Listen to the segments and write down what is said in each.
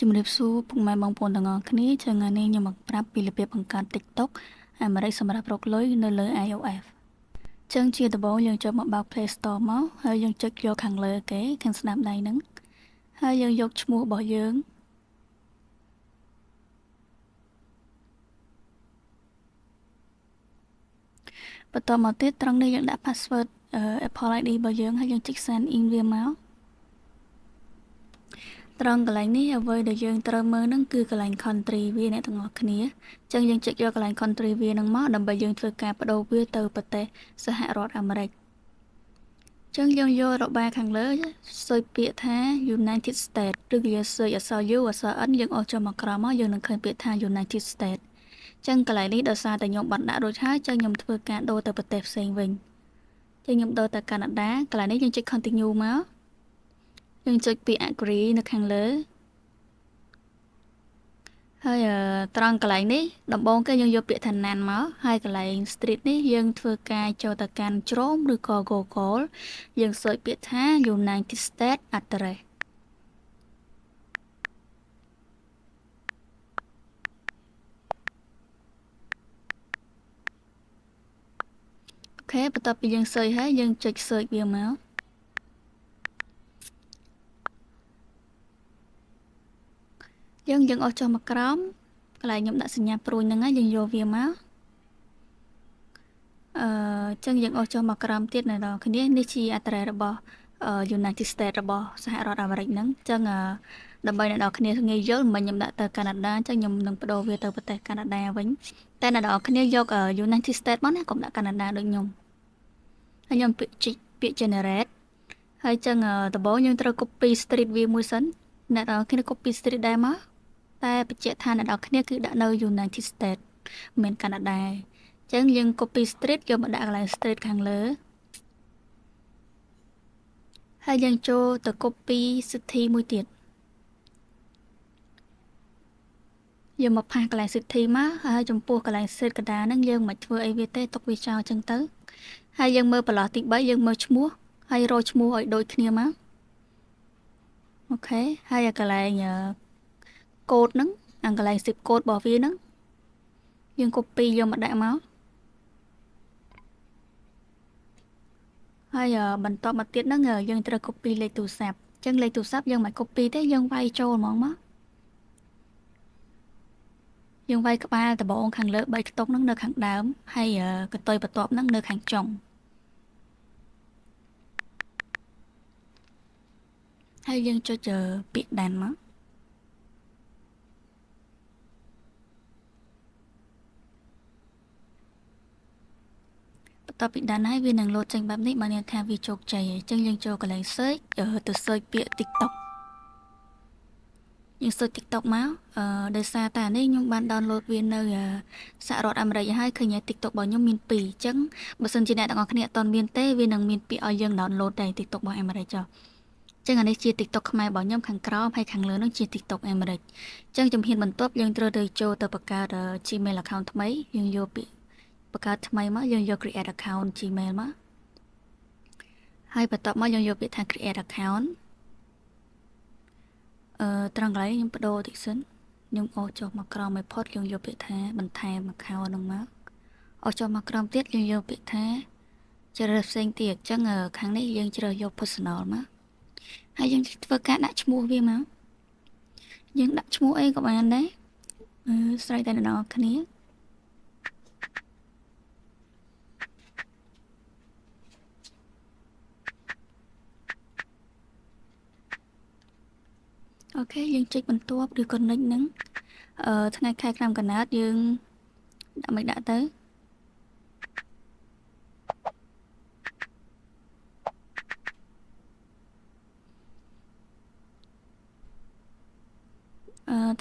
ជំរាបសួរពុកម៉ែបងប្អូនទាំងអស់គ្នាថ្ងៃនេះខ្ញុំមកប្រាប់ពីរបៀបបង្កើត TikTok អាមេរិកសម្រាប់រកលុយនៅលើ iOS ចឹងជាដំបូងយើងចូលមកបើក Play Store មកហើយយើងចុចយកខាងលើគេខាងស្នាមដៃហ្នឹងហើយយើងយកឈ្មោះរបស់យើងបន្តមកទៀតត្រង់នេះយើងដាក់ password Apple ID របស់យើងហើយយើងចុច sign in វាមកត្រង់កន្លែងនេះអ្វីដែលយើងត្រូវមើលហ្នឹងគឺកន្លែង country វាអ្នកទាំងអស់គ្នាអញ្ចឹងយើងចុចយកកន្លែង country វាហ្នឹងមកដើម្បីយើងធ្វើការបដូរវាទៅប្រទេសសហរដ្ឋអាមេរិកអញ្ចឹងយើងយករបាខាងលើស៊ើបពាក្យថា United States ឬក៏យើងស៊ើបអក្សរ U អក្សរ N យើងអូសចុះមកក្រោមមកយើងនឹងឃើញពាក្យថា United States អញ្ចឹងកន្លែងនេះដោយសារតែខ្ញុំបានដាក់រួចហើយអញ្ចឹងខ្ញុំធ្វើការដូរទៅប្រទេសផ្សេងវិញអញ្ចឹងខ្ញុំដូរទៅកាណាដាកន្លែងនេះយើងចុច continue មកយើងចុចពាក្យ agree នៅខាងលើហើយត្រង់កន្លែងនេះដំបូងគេយើងយកពាក្យថាណានមកហើយកន្លែង street នេះយើងធ្វើការចូលទៅកាន់ Chrome ឬក៏ Google យើងស៊ើបពាក្យថា United States address អូខេបន្ទាប់ពីយើងស៊ើបហើយយើងចុច search វាមកយើងអូសចុះមកក្រោមកន្លែងខ្ញុំដាក់សញ្ញាព្រួយហ្នឹងហើយយើងយកវាមកអញ្ចឹងយើងអូសចុះមកក្រោមទៀតនៅដល់គ្នានេះជា address របស់ United States របស់សហរដ្ឋអាមេរិកហ្នឹងអញ្ចឹងដើម្បីអ្នកនរគ្នាងាយយល់មិនខ្ញុំដាក់ទៅកាណាដាអញ្ចឹងខ្ញុំនឹងបដូរវាទៅប្រទេសកាណាដាវិញតែអ្នកនរគ្នាយក United States មកណាកុំដាក់កាណាដាដូចខ្ញុំហើយខ្ញុំពាក្យ generate ហើយអញ្ចឹងដំបូងយើងត្រូវ copy street view មួយសិនអ្នកនរគ្នា copy street ដែរមកតែបញ្ជាក់ថាអ្នកនរគ្នាគឺដាក់នៅ United States មិនមែនកាណាដាអញ្ចឹងយើង copy street យកមកដាក់កន្លែង street ខាងលើហើយយើងចូលទៅ copy city មួយទៀតយើងមកផាសកន្លែង city មកហើយចំពោះកន្លែង street កណ្ដាលហ្នឹងយើងមិនធ្វើអីវាទេទុកវាចោលអញ្ចឹងទៅហើយយើងមើលបន្លោះទី3យើងមើលឈ្មោះហើយរកឈ្មោះឲ្យដូចគ្នាមកអូខេហើយកន្លែងកូដហ្នឹងកន្លែង zip code របស់វាហ្នឹងយើង copy យកមកដាក់មកហើយបន្តមកទៀតហ្នឹងយើងត្រូវ copy លេខទូរស័ព្ទអញ្ចឹងលេខទូរស័ព្ទយើងមិន copy ទេយើងវាយចូលហ្មងមកយើងវាយក្បាលដបងខាងលើ3ខ្ទង់ហ្នឹងនៅខាងដើមហើយកតុយបន្ទាប់ហ្នឹងនៅខាងចុងហើយយើងចុចពាក្យដានមកបន្ទាប់ពីដានហើយវានឹងលោតចេញបែបនេះបើន័យថាវាជោគជ័យអញ្ចឹងយើងចូលកន្លែង search ទៅ search ពាក្យ TikTok យើង search TikTok មកដោយសារតែនេះខ្ញុំបាន download វានៅសហរដ្ឋអាមេរិកហើយឃើញ TikTok របស់ខ្ញុំមាន2អញ្ចឹងបើសិនជាអ្នកទាំងអស់គ្នាអត់ទាន់មានទេវានឹងមានពាក្យឲ្យយើង download ដែរ TikTok របស់អាមេរិកចុះអញ្ចឹងអានេះជា TikTok ខ្មែររបស់ខ្ញុំខាងក្រោមហើយខាងលើនោះជា TikTok អាមេរិកអញ្ចឹងជំហានបន្ទាប់យើងត្រូវទៅចូលទៅបង្កើត Gmail account ថ្មីយើងយកពាក្យបង្កើតថ្មីមកយើងយក create account Gmail មកហើយបន្ទាប់មកយើងយកពាក្យថា create account ត្រង់កន្លែងខ្ញុំបដូរតិចសិនខ្ញុំអូសចុះមកក្រោមឲ្យផុតយើងយកពាក្យថាបន្ថែម account ហ្នឹងមកអូសចុះមកក្រោមទៀតយើងយកពាក្យថាជ្រើសរើសផ្សេងទៀតអញ្ចឹងខាងនេះយើងជ្រើសយក personal មកហើយយើងធ្វើការដាក់ឈ្មោះវាមកយើងដាក់ឈ្មោះអីក៏បានដែរស្រ័យតែអ្នកនរគ្នាអូខេយើងចុចបន្ទាប់ឬ connect ហ្នឹងថ្ងៃខែឆ្នាំកណាតយើងដាក់មិនដាក់ទៅ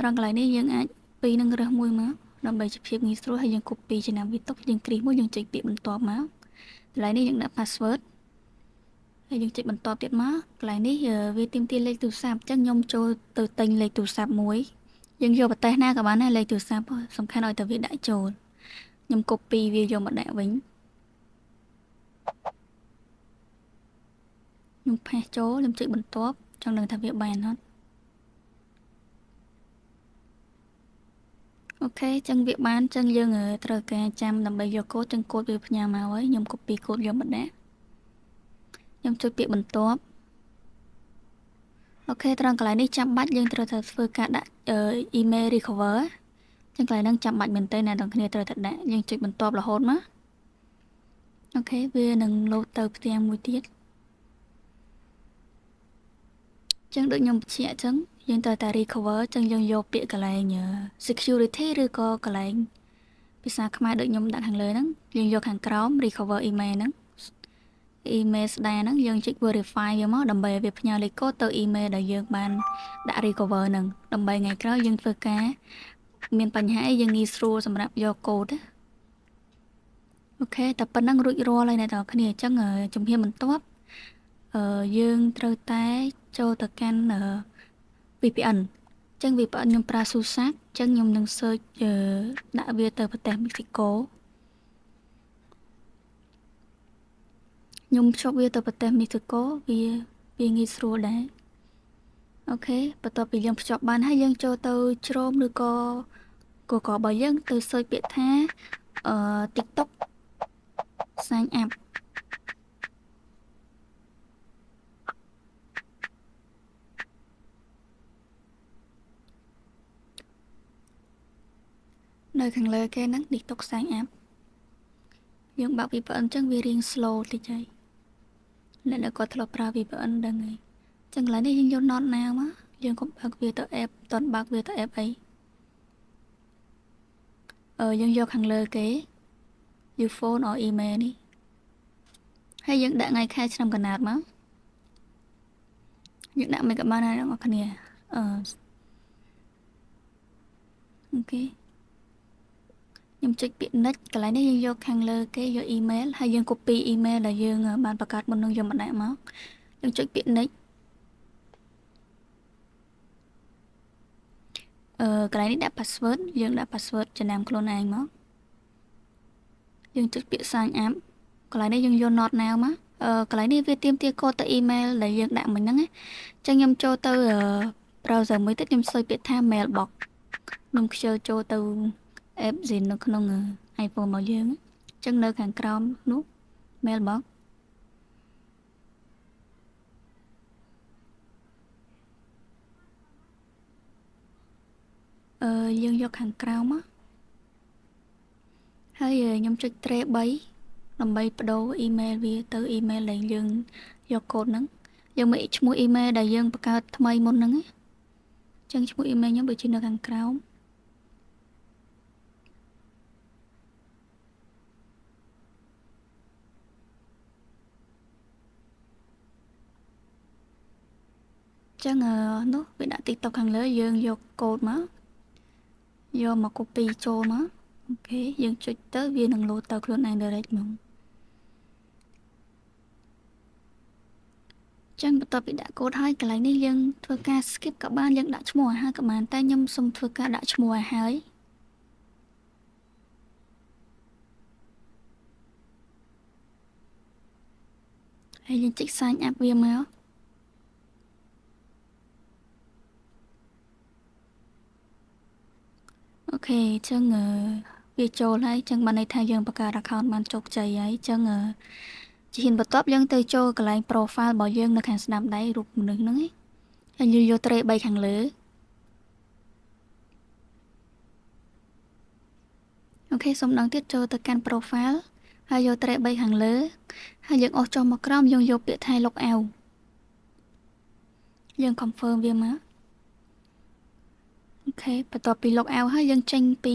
ត្រង់កន្លែងនេះយើងអាចពីនឹងរើសមួយមកដើម្បីជាភាពងាយស្រួលហើយយើង copy ចំណាំវាទុកយើងគ្រីសមួយយើងចុចពាក្យបន្ទាប់មកកន្លែងនេះយើងដាក់ password ហើយយើងចុចបន្ទាប់ទៀតមកកន្លែងនេះវាទាមទារលេខទូរស័ព្ទអញ្ចឹងខ្ញុំចូលទៅទិញលេខទូរស័ព្ទមួយយើងយកប្រទេសណាក៏បានដែរលេខទូរស័ព្ទសំខាន់ឲ្យតែវាដាក់ចូលខ្ញុំ copy វាយកមកដាក់វិញខ្ញុំផាសចូលខ្ញុំចុចបន្ទាប់ចង់ដឹងថាវាបានអត់ ok chân việc bán chân dương ở trời cả trăm làm bây giờ code chân code về nhà mà ấy nhung copy code vô mình đã nhung chui việcបន្ទាប់ ok ត្រង់កន្លែងនេះចាំបាច់យើងត្រូវតែធ្វើការដាក់email recover ចឹងកន្លែងហ្នឹងចាំបាច់មែនទែនអ្នកទាំងគ្នាត្រូវតែដាក់យើងចុចបន្ទាប់រហូតមកអូខេវានឹងលោតទៅផ្ទាំងមួយទៀតចឹងដូចខ្ញុំបញ្ជាក់ចឹងយើងត្រូវតែ recover ចឹងយើងយកពាក្យកន្លែង security ឬក៏កន្លែងភាសាខ្មែរដូចខ្ញុំដាក់ខាងលើហ្នឹងយើងយកខាងក្រោម recover email ហ្នឹង email ស្ដារហ្នឹងយើងចុច verify វាមកដើម្បីឲ្យវាផ្ញើលេខកូដទៅ email ដែលយើងបានដាក់ recover ហ្នឹងដើម្បីថ្ងៃក្រោយយើងធ្វើការមានបញ្ហាអីយើងងាយស្រួលសម្រាប់យកកូដអូខេតែប៉ុណ្ណឹងរួចរាល់ហើយអ្នកទាំងគ្នាអញ្ចឹងជំហានបន្ទាប់យើងត្រូវតែចូលទៅកាន់VPN អញ្ចឹង VPN ខ្ញុំប្រើ Susac អញ្ចឹងខ្ញុំនឹង search ដាក់វាទៅប្រទេសមិចស៊ីកូខ្ញុំភ្ជាប់វាទៅប្រទេសមិចស៊ីកូវាងាយស្រួលដែរអូខេបន្ទាប់ពីយើងភ្ជាប់បានហើយយើងចូលទៅជ្រោមឬក៏ Google របស់យើងទៅ search ពាក្យថាTikTok sign up នៅខាងលើគេហ្នឹង TikTok sign up យើងបើក VPN អញ្ចឹងវារៀង slow តិចហើយអ្នកដែលគាត់ធ្លាប់ប្រើ VPN ដឹងហើយអញ្ចឹងកន្លែងនេះយើងយក not now មកយើងកុំបើកវាទៅ app តន់បើកវាទៅ app អីយើងយកខាងលើគេ your phone or email នេះហើយយើងដាក់ថ្ងៃខែឆ្នាំកណាត់មកយើងដាក់មិនក៏បានដែរអ្នកគ្នាអូខេខ្ញុំចុចពាក្យ next កន្លែងនេះយើងយកខាងលើគេយក email ហើយយើង copy email ដែលយើងបានបង្កើតមុននឹងយកមកដាក់មកយើងចុចពាក្យ next កន្លែងនេះដាក់ password យើងដាក់ password ចំណាំខ្លួនឯងមកយើងចុចពាក្យ sign up កន្លែងនេះយើងយក not now មកកន្លែងនេះវាទាមទារកូដទៅ email ដែលយើងដាក់មិញហ្នឹងណាអញ្ចឹងខ្ញុំចូលទៅ browser មួយទៀតខ្ញុំសើចពាក្យថា mailbox ខ្ញុំខ្ជិលចូលទៅ app Zin នៅក្នុង iPhone របស់យើងអញ្ចឹងនៅខាងក្រោមនោះ mailbox យើងយកខាងក្រោមមកហើយខ្ញុំចុច tray 3ដើម្បីបដូរ email វាទៅ email ដែលយើងយកកូដហ្នឹងយើងមើលឈ្មោះ email ដែលយើងបង្កើតថ្មីមុនហ្នឹងណាអញ្ចឹងឈ្មោះ email ខ្ញុំដូចជានៅខាងក្រោមចឹងនោះវាដាក់ TikTok ខាងលើយើងយកកូដមកយកមក copy ចូលមកអូខេយើងចុចទៅវានឹងលោតទៅខ្លួនឯង direct ហ្មងចឹងបន្ទាប់ពីដាក់កូដហើយកន្លែងនេះយើងធ្វើការ skip ក៏បានយើងដាក់ឈ្មោះឲ្យហើយក៏បានតែខ្ញុំសុំធ្វើការដាក់ឈ្មោះឲ្យហើយហើយយើងចុច sign up វាមកអូខេអញ្ចឹងវាចូលហើយអញ្ចឹងបានន័យថាយើងបង្កើត account បានជោគជ័យហើយអញ្ចឹងជាហ៊ានបន្ទាប់យើងទៅចូលកន្លែង profile របស់យើងនៅខាងស្ដាំដៃរូបមនុស្សហ្នឹងហើយយើងយក tray 3ខាងលើអូខេសូមម្ដងទៀតចូលទៅកាន់ profile ហើយយក tray 3ខាងលើហើយយើងអស់ចុះមកក្រោមយើងយកពាក្យថា log out យើង confirm វាមកអូខេបន្ទាប់ពី log out ហើយយើងចេញពី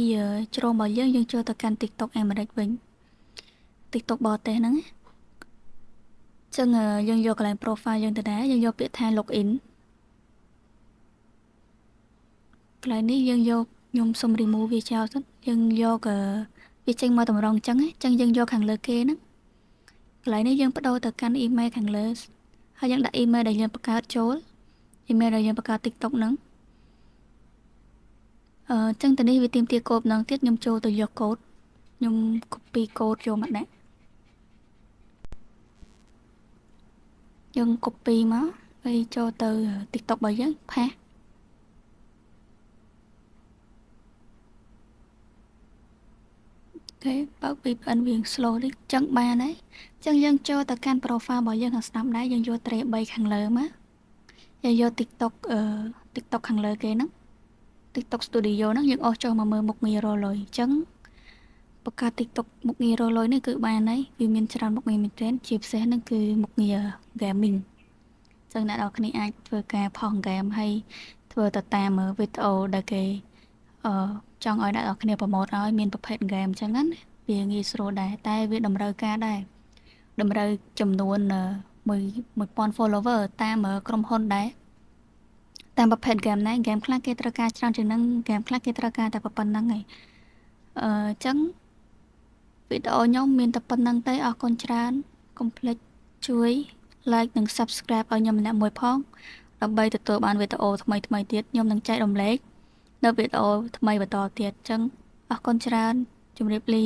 ជ្រោមរបស់យើងចូលទៅកាន់ TikTok អាមេរិកវិញ TikTok បរទេសហ្នឹងចឹងយើងយកកន្លែង profile យើងទៅដែរយើងយកពាក្យថា login កន្លែងនេះយើងយកខ្ញុំសុំ remove វាចោលសិនយើងយកវាចេញមកតម្រងចឹងយើងយកខាងលើគេហ្នឹងកន្លែងនេះយើងបដូរទៅកាន់ email ខាងលើហើយយើងដាក់ email ដែលយើងបង្កើតចូល email ដែលយើងបង្កើត TikTok ហ្នឹងចឹងទៅនេះវាទាមទារកូដម្ដងទៀតខ្ញុំចូលទៅយកកូដខ្ញុំ copy កូដចូលមកដាក់យើង copy មកហើយចូលទៅ TikTok របស់យើងផាស គេបើក VPN វា slow តិចចឹងបានហើយចឹងយើងចូលទៅកាន់ profile របស់យើងខាងស្ដាំដែរយើងយក tray 3ខាងលើមកយើងយក TikTok TikTok ខាងលើគេហ្នឹង TikTok Studio ហ្នឹងយើងអស់ចុះមកមើលមុខងាររលុយចឹងបង្កើត TikTok មុខងាររលុយនេះគឺបានហើយវាមានច្រើនមុខងារមែនទែនជាពិសេសហ្នឹងគឺមុខងារ gaming ចឹងអ្នកនរគ្នាអាចធ្វើការផុសហ្គេមហើយធ្វើទៅតាមវីដេអូដែលគេចង់ឲ្យអ្នកនរគ្នាប្រម៉ូទឲ្យមានប្រភេទហ្គេមចឹងណាវាងាយស្រួលដែរតែវាតម្រូវការដែរតម្រូវចំនួន1000 follower តាមក្រុមហ៊ុនដែរតាមប្រភេទហ្គេមណាហ្គេមខ្លះគេត្រូវការច្រើនជាងហ្នឹងហ្គេមខ្លះគេត្រូវការតែប៉ុណ្្នឹងឯងចឹងវីដេអូខ្ញុំមានតែប៉ុណ្្នឹងទេអរគុណច្រើនកុំភ្លេចជួយ like និង subscribe ឲ្យខ្ញុំម្នាក់មួយផងដើម្បីទទួលបានវីដេអូថ្មីៗទៀតខ្ញុំនឹងចែករំលែកនៅវីដេអូថ្មីបន្តទៀតចឹងអរគុណច្រើនជម្រាបលា